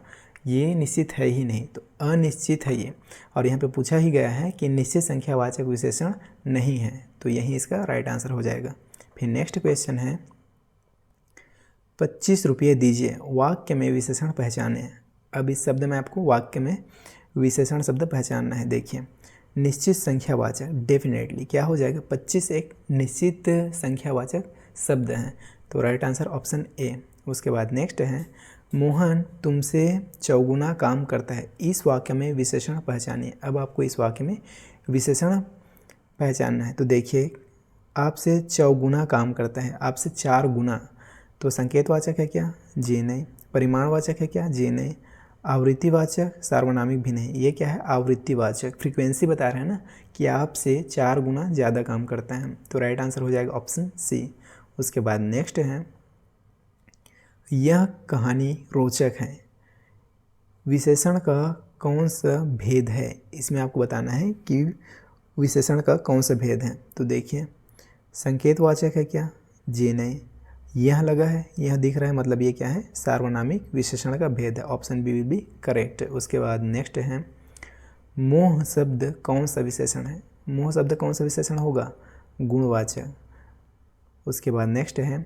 [SPEAKER 1] ये निश्चित है ही नहीं, तो अनिश्चित है ये। और यहाँ पे पूछा ही गया है कि निश्चित संख्यावाचक विशेषण नहीं है, तो यही इसका राइट आंसर हो जाएगा। फिर नेक्स्ट क्वेश्चन है, 25 रुपये दीजिए, वाक्य में विशेषण पहचाने। अब इस शब्द में आपको वाक्य में विशेषण शब्द पहचानना है। देखिए, निश्चित संख्यावाचक, डेफिनेटली क्या हो जाएगा, 25 एक निश्चित संख्यावाचक शब्द है, तो राइट आंसर ऑप्शन ए। उसके बाद नेक्स्ट है, मोहन तुमसे चौगुना काम करता है, इस वाक्य में विशेषण पहचानिए। अब आपको इस वाक्य में विशेषण पहचानना है। तो देखिए, आपसे चौगुना काम करता है, आपसे 4 गुना, तो संकेतवाचक है क्या, जी नहीं। परिमाणवाचक है क्या, जी नहीं। आवृत्तिवाचक, सार्वनामिक भी नहीं। ये क्या है, आवृत्तिवाचक, फ्रीक्वेंसी बता रहे हैं ना कि आपसे 4 गुना ज़्यादा काम करता है, तो राइट आंसर हो जाएगा ऑप्शन सी। उसके बाद नेक्स्ट है, यह कहानी रोचक है, विशेषण का कौन सा भेद है। इसमें आपको बताना है कि विशेषण का कौन सा भेद है। तो देखिए, संकेतवाचक है क्या, जी नहीं। यह लगा है, यह दिख रहा है, मतलब ये क्या है, सार्वनामिक विशेषण का भेद है। Option B will be correct. उसके बाद नेक्स्ट है, मोह शब्द कौन सा विशेषण है, मोह शब्द कौन सा विशेषण होगा, गुणवाचक। उसके बाद नेक्स्ट है,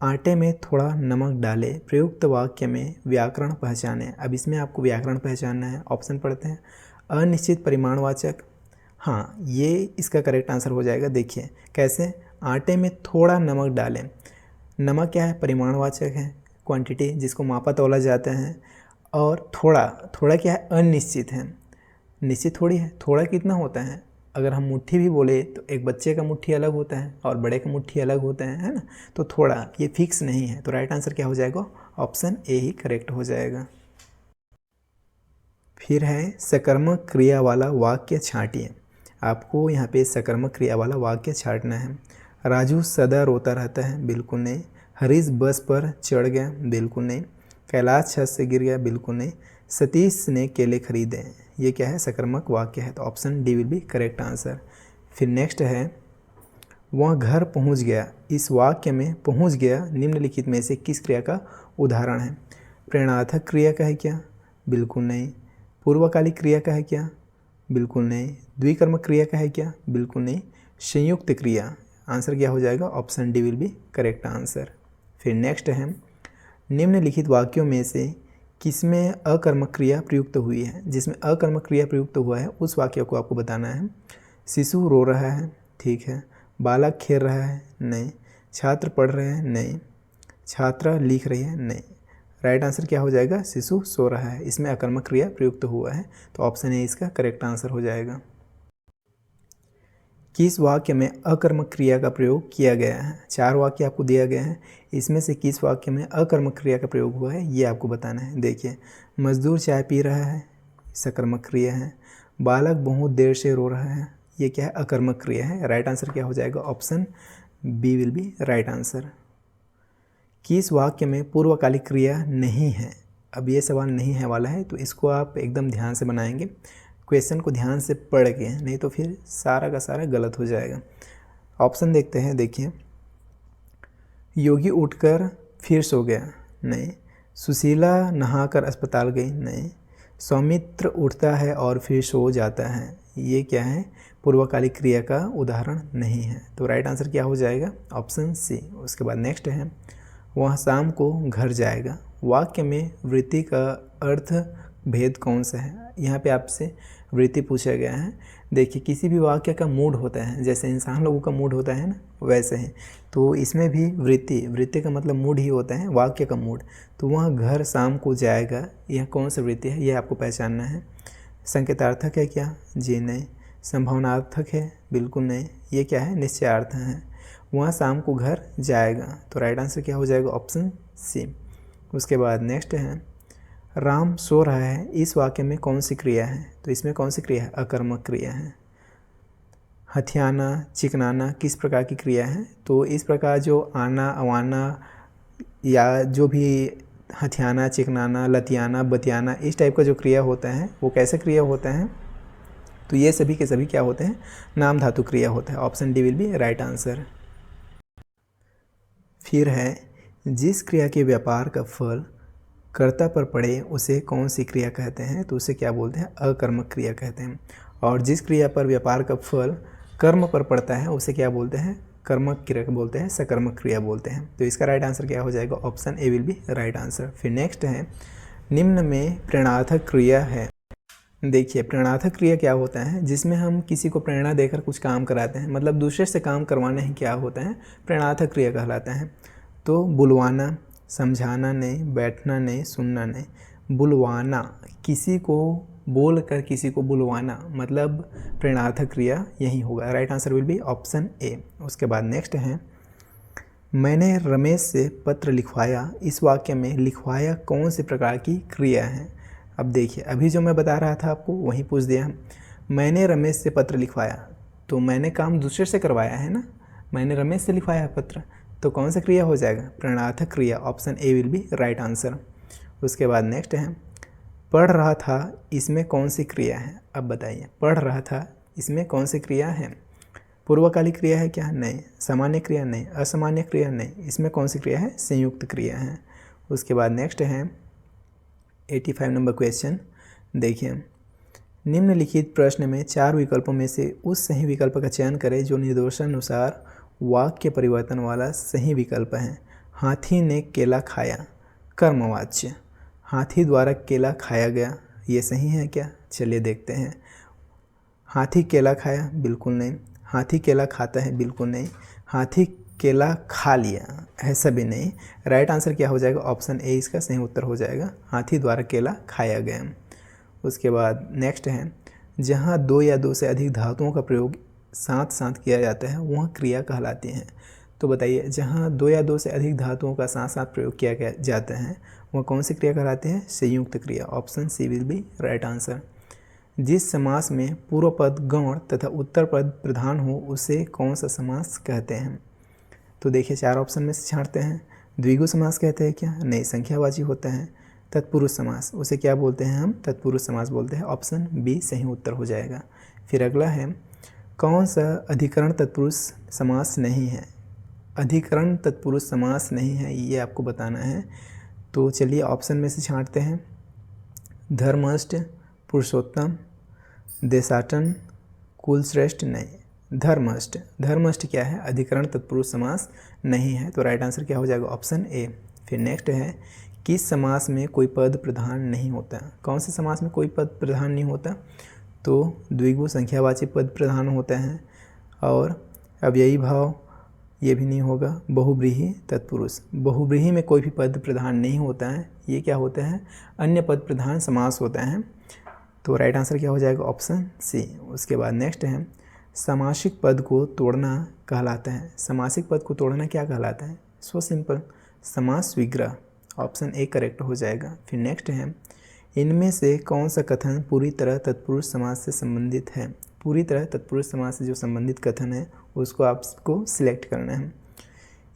[SPEAKER 1] आटे में थोड़ा नमक डाले, प्रयुक्त वाक्य में व्याकरण पहचाने। अब इसमें आपको व्याकरण पहचानना है। ऑप्शन पढ़ते हैं, अनिश्चित परिमाणवाचक, हाँ ये इसका करेक्ट आंसर हो जाएगा। देखिए कैसे, आटे में थोड़ा नमक डालें, नमक क्या है, परिमाणवाचक है, क्वांटिटी जिसको मापा तौला जाता है, और थोड़ा क्या है, अनिश्चित है, निश्चित थोड़ी है, थोड़ा कितना होता है। अगर हम मुट्ठी भी बोले तो एक बच्चे का मुट्ठी अलग होता है और बड़े का मुट्ठी अलग होता है ना। तो थोड़ा ये फिक्स नहीं है। तो राइट आंसर क्या हो जाएगा, ऑप्शन ए ही करेक्ट हो जाएगा। फिर है सकर्मक क्रिया वाला वाक्य छांटिए। आपको यहाँ पे सकर्मक क्रिया वाला वाक्य छांटना है। राजू सदा रोता रहता है, बिल्कुल नहीं। हरीश बस पर चढ़ गया, बिल्कुल नहीं। कैलाश छत से गिर गया, बिल्कुल नहीं। सतीश ने केले खरीदे, ये क्या है, सकर्मक वाक्य है। तो option D will be correct answer. फिर नेक्स्ट है वह घर पहुंच गया। इस वाक्य में पहुंच गया निम्नलिखित में से किस क्रिया का उदाहरण है। प्रेरणार्थक क्रिया का है क्या, बिल्कुल नहीं। पूर्वकालिक क्रिया का है क्या, बिल्कुल नहीं। द्विकर्मक क्रिया का है क्या, बिल्कुल नहीं। संयुक्त क्रिया, आंसर क्या हो जाएगा, option D will be correct answer. फिर नेक्स्ट है निम्नलिखित वाक्यों में से किसमें अकर्मक क्रिया प्रयुक्त हुई है। जिसमें अकर्मक क्रिया प्रयुक्त हुआ है उस वाक्य को आपको बताना है। शिशु रो रहा है, ठीक है। बालक खेल रहा है, नहीं। छात्र पढ़ रहे हैं, नहीं। छात्रा लिख रही है, नहीं। राइट आंसर क्या हो जाएगा, शिशु सो रहा है। इसमें अकर्मक क्रिया प्रयुक्त हुआ है। तो ऑप्शन ए इसका करेक्ट आंसर हो जाएगा। किस वाक्य में अकर्मक क्रिया का प्रयोग किया गया है। 4 वाक्य आपको दिया गया है, इसमें से किस वाक्य में अकर्मक क्रिया का प्रयोग हुआ है ये आपको बताना है। देखिए, मजदूर चाय पी रहा है, सकर्मक क्रिया है। बालक बहुत देर से रो रहा है, ये क्या है, अकर्मक क्रिया है। राइट आंसर क्या हो जाएगा, option B will be right answer. किस वाक्य में पूर्वकालिक क्रिया नहीं है। अब ये सवाल नहीं है वाला है, तो इसको आप एकदम ध्यान से बनाएंगे, क्वेश्चन को ध्यान से पढ़ के, नहीं तो फिर सारा का सारा गलत हो जाएगा। ऑप्शन देखते हैं, देखिए। योगी उठकर फिर सो गया, नहीं। सुशीला नहाकर अस्पताल गई, नहीं। सौमित्र उठता है और फिर सो जाता है, ये क्या है, पूर्वकालिक क्रिया का उदाहरण नहीं है। तो राइट आंसर क्या हो जाएगा, ऑप्शन सी। उसके बाद नेक्स्ट है वह शाम को घर जाएगा। वाक्य में वृत्ति का अर्थ भेद कौन सा है। यहाँ पे आपसे वृत्ति पूछा गया है। देखिए, किसी भी वाक्य का मूड होता है, जैसे इंसान लोगों का मूड होता है ना, वैसे है। तो इसमें भी वृत्ति का मतलब मूड ही होता है, वाक्य का मूड। तो वह घर शाम को जाएगा, यह कौन सा वृत्ति है, यह आपको पहचानना है। संकेतार्थक है क्या, जी नहीं। संभावनार्थक है, बिल्कुल नहीं। ये क्या है, निश्चयार्थ है। वह शाम को घर जाएगा। तो राइट आंसर क्या हो जाएगा, ऑप्शन सी। उसके बाद नेक्स्ट है राम सो रहा है। इस वाक्य में कौन सी क्रिया है। तो इसमें कौन सी क्रिया है, अकर्मक क्रिया है। हथियाना, चिकनाना किस प्रकार की क्रिया है। तो इस प्रकार जो आना, अवाना या जो भी हथियाना, चिकनाना, लतियाना, बतियाना, इस टाइप का जो क्रिया होता है वो कैसे क्रिया होता है। तो ये सभी के सभी क्या होते हैं, नाम धातु क्रिया होता है। Option D will be right answer. फिर है जिस क्रिया के व्यापार का फल कर्ता पर पड़े उसे कौन सी क्रिया कहते हैं। तो उसे क्या बोलते हैं, अकर्मक क्रिया कहते हैं। और जिस क्रिया पर व्यापार का फल कर्म पर पड़ता है उसे क्या बोलते हैं, कर्मक क्रिया बोलते हैं, सकर्मक क्रिया बोलते हैं। तो इसका राइट आंसर क्या हो जाएगा, option A will be right answer. फिर नेक्स्ट है निम्न में प्रेरणार्थक क्रिया है। देखिए, प्रेरणार्थक क्रिया क्या होता है, जिसमें हम किसी को प्रेरणा देकर कुछ काम कराते हैं, मतलब दूसरे से काम करवाना ही क्या होता है, प्रेरणार्थक क्रिया कहलाता है। तो बुलवाना, समझाना नहीं, बैठना नहीं, सुनना नहीं। बुलवाना, किसी को बोल कर किसी को बुलवाना, मतलब प्रेरणार्थक क्रिया यही होगा। Right answer will be option A. उसके बाद नेक्स्ट है मैंने रमेश से पत्र लिखवाया। इस वाक्य में लिखवाया कौन से प्रकार की क्रिया है। अब देखिए, अभी जो मैं बता रहा था आपको वही पूछ दिया। मैंने रमेश से पत्र लिखवाया, तो मैंने काम दूसरे से करवाया है ना, मैंने रमेश से लिखवाया पत्र, तो कौन सा क्रिया हो जाएगा, प्रेरणार्थक क्रिया। Option A will be right answer. उसके बाद नेक्स्ट है पढ़ रहा था, इसमें कौन सी क्रिया है। अब बताइए, पढ़ रहा था इसमें कौन सी क्रिया है। पूर्वकालिक क्रिया है क्या, नहीं। सामान्य क्रिया, नहीं। असामान्य क्रिया, नहीं। इसमें कौन सी क्रिया है, संयुक्त क्रिया है। उसके बाद नेक्स्ट है 85 नंबर क्वेश्चन। देखिए, निम्नलिखित प्रश्न में 4 विकल्पों में से उस सही विकल्प का चयन करें जो निर्देशानुसार वाक्य परिवर्तन वाला सही विकल्प है। हाथी ने केला खाया, कर्मवाच्य। हाथी द्वारा केला खाया गया, ये सही है क्या, चलिए देखते हैं। हाथी केला खाया, बिल्कुल नहीं। हाथी केला खाता है, बिल्कुल नहीं। हाथी केला खा लिया, ऐसा भी नहीं। राइट आंसर क्या हो जाएगा, ऑप्शन ए इसका सही उत्तर हो जाएगा, हाथी द्वारा केला खाया गया। उसके बाद नेक्स्ट है जहाँ दो या दो से अधिक धातुओं का प्रयोग साथ साथ किया जाता है वह क्रिया कहलाती है। तो बताइए, जहाँ दो या दो से अधिक धातुओं का साथ साथ प्रयोग किया जाता है वह कौन सी क्रिया कहलाती है? संयुक्त क्रिया। Option C will be right answer. जिस समास में पूर्व पद गौण तथा उत्तर पद प्रधान हो उसे कौन सा समास कहते हैं? तो देखिए, चार ऑप्शन में से छांटते हैं। द्विगु समास कहते हैं क्या? नहीं, संख्यावाची होता है। तत्पुरुष समास, उसे क्या बोलते हैं हम? तत्पुरुष समास बोलते हैं। ऑप्शन बी सही उत्तर हो जाएगा। फिर अगला है, कौन सा अधिकरण तत्पुरुष समास नहीं है? अधिकरण तत्पुरुष समास नहीं है, ये आपको बताना है। तो चलिए ऑप्शन में से छांटते हैं। धर्मष्ट, पुरुषोत्तम, देशाटन, कुलश्रेष्ठ। नहीं, धर्मष्ट। धर्मष्ट क्या है? अधिकरण तत्पुरुष समास नहीं है। तो राइट आंसर क्या हो जाएगा? Option A. फिर नेक्स्ट है, किस समास में कोई पद प्रधान नहीं होता? कौन से समास में कोई पद प्रधान नहीं होता? तो द्विगु संख्यावाची पद प्रधान होते हैं। और अव्ययी भाव, ये भी नहीं होगा। बहुब्रीहि तत्पुरुष, बहुब्रीहि में कोई भी पद प्रधान नहीं होता है। ये क्या होते हैं? अन्य पद प्रधान समास होते हैं। तो राइट आंसर क्या हो जाएगा? Option C. उसके बाद नेक्स्ट है, समासिक पद को तोड़ना कहलाता है। समासिक पद को तोड़ना क्या कहलाता है? सो सिंपल, समास विग्रह। ऑप्शन ए करेक्ट हो जाएगा। फिर नेक्स्ट है, इनमें से कौन सा कथन पूरी तरह तत्पुरुष समास से संबंधित है? पूरी तरह तत्पुरुष समास से जो संबंधित कथन है उसको आपको सिलेक्ट करना है।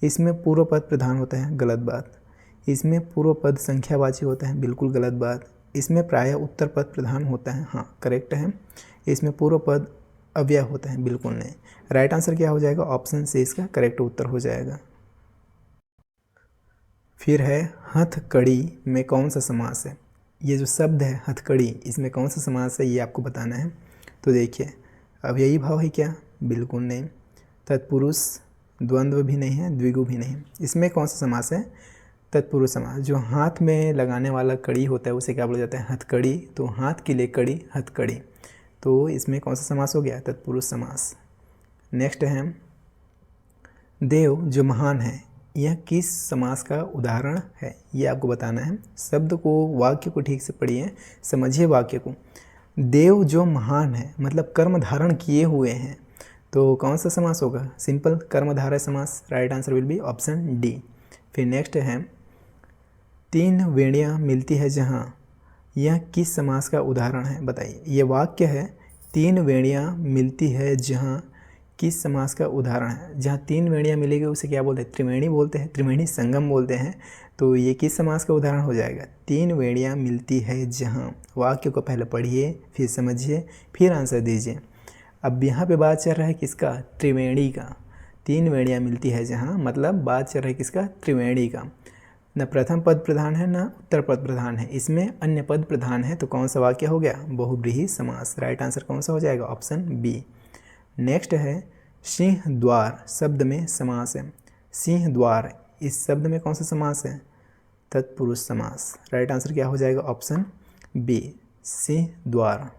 [SPEAKER 1] इसमें पूर्व पद प्रधान होता है, गलत बात। इसमें पूर्व पद संख्यावाची होता है, बिल्कुल गलत बात। इसमें प्रायः उत्तर पद प्रधान होता है, हाँ करेक्ट है। इसमें पूर्व पद अव्यय होता है, बिल्कुल नहीं। राइट आंसर क्या हो जाएगा? ऑप्शन सी इसका करेक्ट उत्तर हो जाएगा। फिर है, हथकड़ी में कौन सा समास है? ये जो शब्द है हथकड़ी, इसमें कौन सा समास है ये आपको बताना है। तो देखिए, अव्ययी भाव है क्या? बिल्कुल नहीं। तत्पुरुष, द्वंद्व भी नहीं है, द्विगु भी नहीं। इसमें कौन सा समास है? तत्पुरुष समास। जो हाथ में लगाने वाला कड़ी होता है उसे क्या बोला जाता है? हथकड़ी। तो हाथ के लिए कड़ी, हथकड़ी। तो इसमें कौन सा समास हो गया? तत्पुरुष समास। नेक्स्ट है, देव जो महान है, यह किस समास का उदाहरण है? ये आपको बताना है। शब्द को, वाक्य को ठीक से पढ़िए, समझिए वाक्य को। देव जो महान है मतलब कर्म धारण किए हुए हैं, तो कौन सा समास होगा? सिंपल कर्मधारय समास। Right answer will be option D. फिर नेक्स्ट है, तीन वेणियाँ मिलती है जहाँ, यह किस समास का उदाहरण है? बताइए। ये वाक्य है, तीन वेणियाँ मिलती है जहाँ, किस समास का उदाहरण है? जहाँ तीन वेणियाँ मिलेगी उसे क्या बोलते हैं? त्रिवेणी बोलते हैं, त्रिवेणी संगम बोलते हैं। तो ये किस समास का उदाहरण हो जाएगा? तीन वेणियाँ मिलती है जहाँ। वाक्य को पहले पढ़िए, फिर समझिए, फिर आंसर दीजिए। अब यहाँ पे बात चल रहा है किसका? त्रिवेणी का। तीन वेणियाँ मिलती है जहाँ, मतलब बात चल रहा है किसका? त्रिवेणी का। न प्रथम पद प्रधान है न उत्तर पद प्रधान है, इसमें अन्य पद प्रधान है। तो कौन सा वाक्य हो गया? बहुब्रीहि समास। राइट आंसर कौन सा हो जाएगा? Option B. नेक्स्ट है, सिंह द्वार शब्द में समास है। सिंह द्वार, इस शब्द में कौन सा समास है? तत्पुरुष समास। राइट आंसर क्या हो जाएगा? ऑप्शन बी, सिंह द्वार।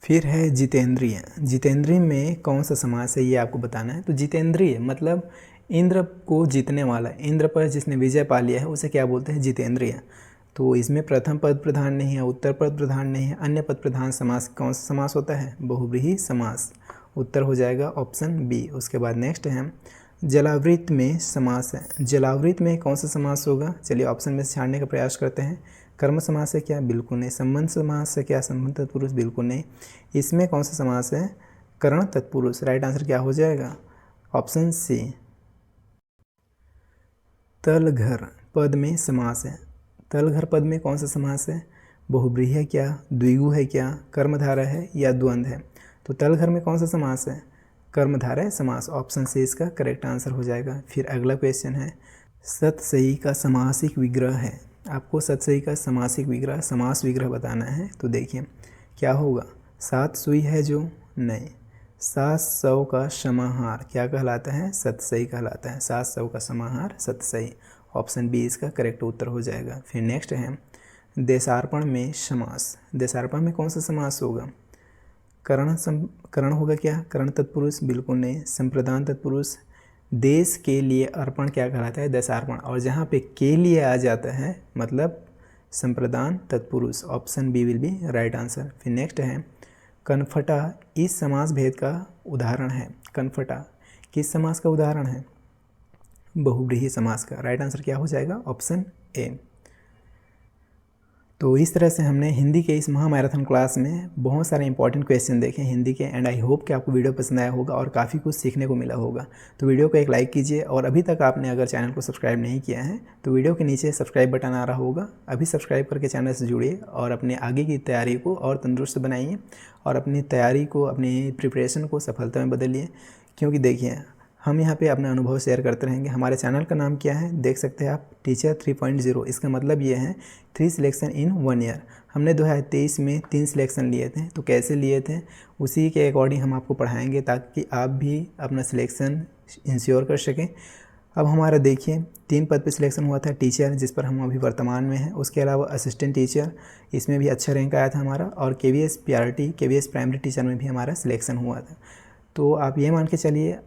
[SPEAKER 1] फिर है जितेंद्रिय। जितेंद्रिय में कौन सा समास है ये आपको बताना है। तो जितेंद्रिय मतलब इंद्र को जीतने वाला, इंद्र पर जिसने विजय पा लिया है उसे क्या बोलते हैं? जितेंद्रिय। तो इसमें प्रथम पद प्रधान नहीं है, उत्तर पद प्रधान नहीं है, अन्य पद प्रधान समास कौन सा समास होता है? बहुब्रीहि समास। उत्तर हो जाएगा ऑप्शन बी। उसके बाद नेक्स्ट है, जलावृत में समास है। जलावृत में कौन सा समास होगा? चलिए ऑप्शन में से छाड़ने का प्रयास करते हैं। कर्म समास है क्या? बिल्कुल नहीं। संबंध समास है क्या? संबंध तत्पुरुष, बिल्कुल नहीं। इसमें कौन सा समास है? करण तत्पुरुष। राइट आंसर क्या हो जाएगा? ऑप्शन सी। तलघर पद में समास है। तलघर पद में कौन सा समास है? बहुब्रीहि है क्या? द्विगु है क्या? कर्मधारय है या द्वंद्व है? तो तलघर में कौन सा समास है? कर्मधारय समास। ऑप्शन सी इसका करेक्ट आंसर हो जाएगा। फिर अगला क्वेश्चन है, सतसई का समासिक विग्रह है। आपको सतसई का समासिक विग्रह, समास विग्रह बताना है। तो देखिए क्या होगा? सात सुई है जो, नहीं। 700 का समाहार क्या कहलाता है? सतसई कहलाता है। 700 का समाहार सतसई। ऑप्शन बी इसका करेक्ट उत्तर हो जाएगा। फिर नेक्स्ट है, देशार्पण में समास। देशार्पण में कौन सा समास होगा? करण होगा क्या? करण तत्पुरुष, बिल्कुल नहीं। संप्रदान तत्पुरुष। देश के लिए अर्पण क्या कहलाता है? देशार्पण। और जहाँ पे के लिए आ जाता है मतलब संप्रदान तत्पुरुष। Option B will be right answer. फिर नेक्स्ट है, कनफटा इस समास भेद का उदाहरण है। कनफटा किस समास का उदाहरण है? बहुव्रीहि समास का। राइट आंसर क्या हो जाएगा? Option A. तो इस तरह से हमने हिंदी के इस महामैराथन क्लास में बहुत सारे इंपॉर्टेंट क्वेश्चन देखे हिंदी के, एंड आई होप कि आपको वीडियो पसंद आया होगा और काफ़ी कुछ सीखने को मिला होगा। तो वीडियो को एक लाइक कीजिए, और अभी तक आपने अगर चैनल को सब्सक्राइब नहीं किया है तो वीडियो के नीचे सब्सक्राइब बटन आ रहा होगा, अभी सब्सक्राइब करके चैनल से जुड़िए और अपने आगे की तैयारी को और तंदुरुस्त बनाइए और अपनी तैयारी को, अपनी प्रिपरेशन को सफलता में बदलिए। क्योंकि देखिए, हम यहाँ पे अपना अनुभव शेयर करते रहेंगे। हमारे चैनल का नाम क्या है देख सकते हैं आप, टीचर 3.0। इसका मतलब ये है 3 सिलेक्शन इन 1 ईयर। हमने 2023 में 3 सिलेक्शन लिए थे। तो कैसे लिए थे उसी के अकॉर्डिंग हम आपको पढ़ाएंगे, ताकि आप भी अपना सिलेक्शन इंश्योर कर सकें। अब हमारा देखिए 3 पद पे सिलेक्शन हुआ था, टीचर जिस पर हम अभी वर्तमान में हैं, उसके अलावा असिस्टेंट टीचर, इसमें भी अच्छा रैंक आया था हमारा, और KVS PRT KVS primary teacher में भी हमारा सिलेक्शन हुआ था। तो आप ये मान के चलिए,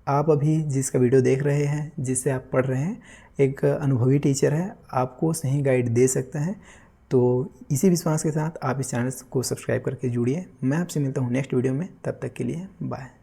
[SPEAKER 1] आप अभी जिसका वीडियो देख रहे हैं, जिससे आप पढ़ रहे हैं, एक अनुभवी टीचर है, आपको सही गाइड दे सकता है। तो इसी विश्वास के साथ आप इस चैनल को सब्सक्राइब करके जुड़िए। मैं आपसे मिलता हूँ नेक्स्ट वीडियो में, तब तक के लिए बाय।